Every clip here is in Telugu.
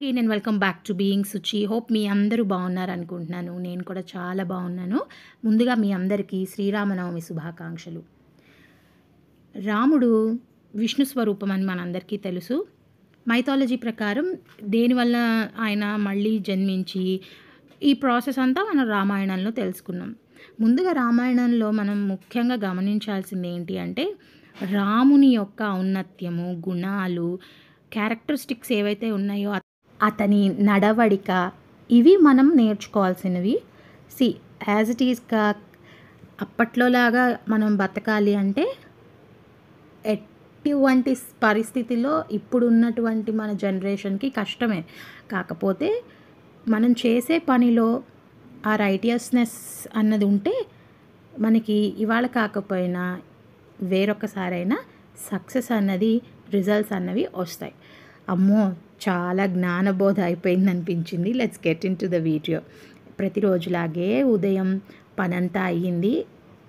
నేను welcome back to being Suchi. Hope మీ అందరూ బాగున్నారనుకుంటున్నాను. నేను కూడా చాలా బాగున్నాను. ముందుగా మీ అందరికీ శ్రీరామనవమి శుభాకాంక్షలు. రాముడు విష్ణు స్వరూపం అని మనందరికీ తెలుసు. మైథాలజీ ప్రకారం దేనివల్ల ఆయన మళ్ళీ జన్మించి ఈ ప్రాసెస్ అంతా మనం రామాయణంలో తెలుసుకున్నాం. ముందుగా రామాయణంలో మనం ముఖ్యంగా గమనించాల్సింది ఏంటి అంటే రాముని యొక్క ఔన్నత్యము, గుణాలు, క్యారెక్టరిస్టిక్స్ ఏవైతే ఉన్నాయో అతని నడవడిక, ఇవి మనం నేర్చుకోవాల్సినవి. యాజ్ ఇట్ ఈస్గా అప్పట్లోలాగా మనం బతకాలి అంటే ఎటువంటి పరిస్థితిలో ఇప్పుడున్నటువంటి మన జనరేషన్కి కష్టమే. కాకపోతే మనం చేసే పనిలో ఆ రైటియస్నెస్ అన్నది ఉంటే మనకి ఇవాళ కాకపోయినా వేరొకసారైనా సక్సెస్ అన్నది, రిజల్ట్స్ అన్నవి వస్తాయి. అమ్మో, చాలా జ్ఞానబోధ అయిపోయింది అనిపించింది. Let's get into the video. ప్రతిరోజులాగే ఉదయం పనంతా అయ్యింది.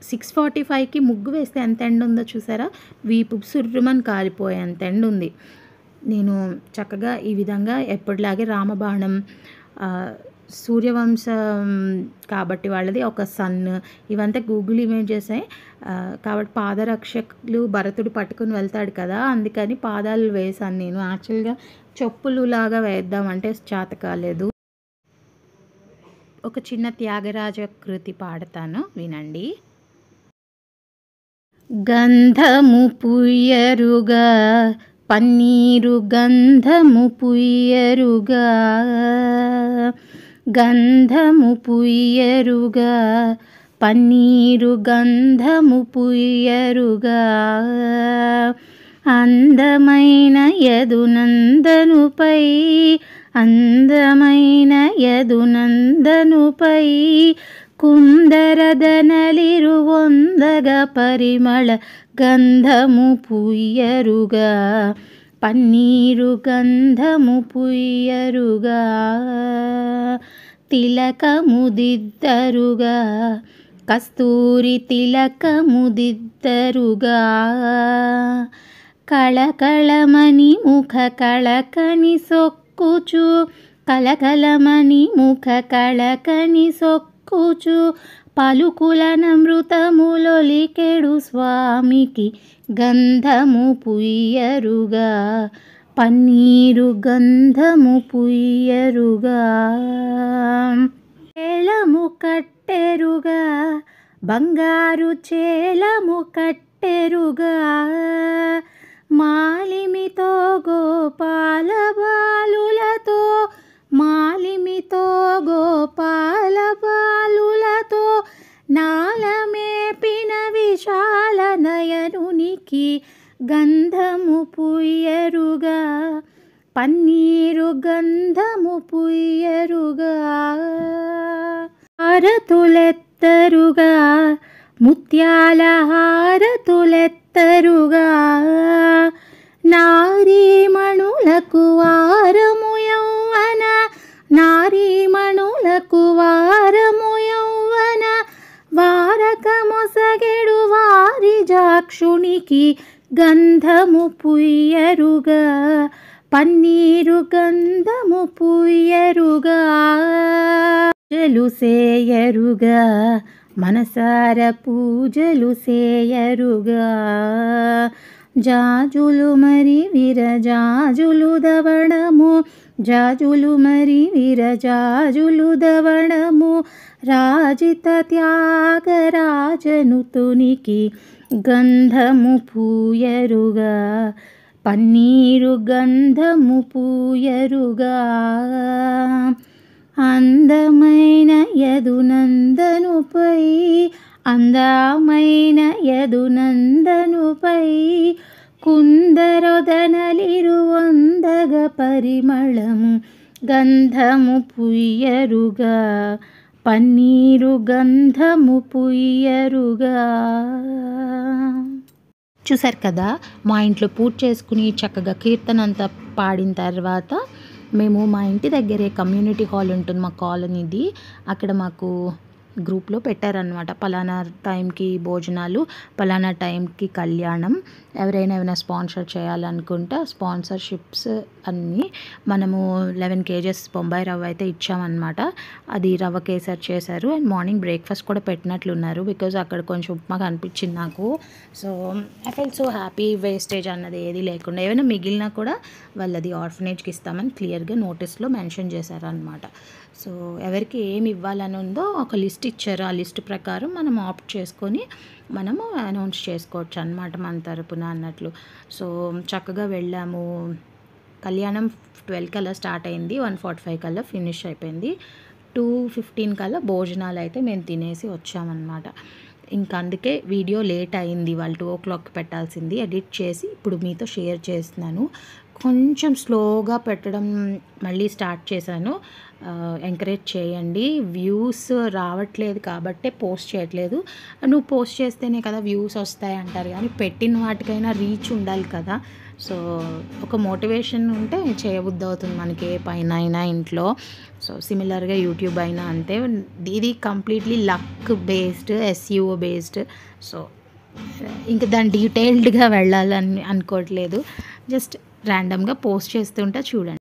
6:45కి ముగ్గు వేస్తే ఎంత ఎండ ఉందో చూసారా? వీపు సుర్రుమని కాలిపోయేంత ఎండ ఉంది. నేను చక్కగా ఈ విధంగా ఎప్పటిలాగే రామబాణం, సూర్యవంశం కాబట్టి వాళ్ళది ఒక సన్, ఇవంతా గూగుల్ ఇమేజెస్. కాబట్టి పాదరక్షకులు భరతుడు పట్టుకుని వెళ్తాడు కదా, అందుకని పాదాలు వేశాను నేను. యాక్చువల్గా చెప్పులు లాగా వేద్దామంటే చేత కాలేదు. ఒక చిన్న త్యాగరాజ కృతి పాడతాను, వినండి. గంధము పుయ్యరుగా పన్నీరు గంధము పుయ్యరుగా, గంధము పుయ్యరుగా పన్నీరు గంధము పుయ్యరుగా, అందమైన యదునందనుపై, అందమైన యదునందనుపై కుందరదనలిరు వందగ పరిమళ గంధము పుయ్యరుగా, పన్నీరు గంధము పుయ్యరుగా, తిలకముదిద్దరుగా కస్తూరి తిలకముదిద్దరుగా, కళకళమణి ముఖ కళకని సొక్కుచు, కళకళమణి ముఖ కళకని సొక్కుచు, పలుకులనమృతములొలికెడు స్వామికి గంధము పుయ్యరుగా, పన్నీరు గంధము పుయ్యరుగా, చేలము కట్టెరుగా బంగారు చేలము కట్టెరుగా, మాలిమితో గోపాల బాలులతో, మాలిమితో గోపాల బాలులతో నాలమేపిన విశాల నయనునికి గంధము పుయ్యరుగా, పన్నీరు గంధము పుయ్యరుగా, హారతులెత్తరుగా ముత్యాల హారతులెత్తరుగా, నారీమణులకు వారము యౌవన, నారీమణులకు వారము యౌవన, వారకమొసగెడు వారి జాక్షునికి గంధము పుయ్యరుగా, పన్నీరు గంధము పుయ్యరుగా, పూజలు సేయరుగా మనసార పూజలు సేయరుగా, జాజులు మరి విరజాజులు దవణము, జాజులు మరి విరజాజులు దవణము, రాజిత త్యాగరాజనుతునికి గంధము పూయరుగా, పన్నీరు గంధము పూయరుగా, అందమైన యదునందనుపై, అందమైన యదునందనుపై కుందరొదనలిరు వందగ పరిమళము గంధము పుయ్యరుగా, పన్నీరు గంధము పుయ్యరుగా. చూసారు కదా, మా ఇంట్లో పూజ చేసుకుని చక్కగా కీర్తన అంతా పాడిన తర్వాత మేము మా ఇంటి దగ్గరే కమ్యూనిటీ హాల్ ఉంటుంది, మా కాలనీది. అక్కడ మాకు గ్రూప్లో పెట్టారనమాట. పలానా టైంకి భోజనాలు, పలానా టైంకి కళ్యాణం, ఎవరైనా ఏమైనా స్పాన్సర్ చేయాలనుకుంటే స్పాన్సర్షిప్స్ అన్నీ మనము 11 కేజెస్ బొంబాయి రవ్వ అయితే ఇచ్చామన్నమాట. అది రవ్వ కేసరి చేశారు. అండ్ మార్నింగ్ బ్రేక్ఫాస్ట్ కూడా పెట్టినట్లున్నారు. బికాజ్ అక్కడ కొంచెం ఉప్మా కనిపించింది నాకు. So I fell so happy. Wastage అన్నది ఏది లేకుండా ఏమైనా మిగిలినా కూడా వాళ్ళది ఆర్ఫనేజ్కి ఇస్తామని క్లియర్గా నోటీస్లో మెన్షన్ చేశారనమాట. సో ఎవరికి ఏమి ఇవ్వాలని ఉందో ఒక లిస్ట్ ఇచ్చారు. ఆ లిస్ట్ ప్రకారం మనం ఆప్ట్ చేసుకొని మనము అనౌన్స్ చేసుకోవచ్చు అన్నమాట మన తరపున అన్నట్లు. సో చక్కగా వెళ్ళాము. కళ్యాణం 12 కల్లా స్టార్ట్ అయింది, 1:45 కల్లా ఫినిష్ అయిపోయింది. 2:15 కల్లా భోజనాలు అయితే మేము తినేసి వచ్చామన్నమాట. ఇంకా అందుకే వీడియో లేట్ అయింది. వాళ్ళు 2 o'clock పెట్టాల్సింది. ఎడిట్ చేసి ఇప్పుడు మీతో షేర్ చేస్తున్నాను. కొంచెం స్లోగా పెట్టడం మళ్ళీ స్టార్ట్ చేశాను. ఎంకరేజ్ చేయండి. వ్యూస్ రావట్లేదు కాబట్టే పోస్ట్ చేయట్లేదు. నువ్వు పోస్ట్ చేస్తేనే కదా వ్యూస్ వస్తాయి అంటారు, కానీ పెట్టిన వాటికైనా రీచ్ ఉండాలి కదా. సో ఒక మోటివేషన్ ఉంటే చేయబుద్ధి అవుతుంది మనకి ఏ పైన అయినా ఇంట్లో. సో సిమిలర్గా యూట్యూబ్ అయినా అంతే. ఇది completely luck based, SEO based. So ఇంకా దాని డీటెయిల్డ్గా వెళ్ళాలని అనుకోవట్లేదు. జస్ట్ ర్యాండమ్గా పోస్ట్ చేస్తుంటే చూడండి.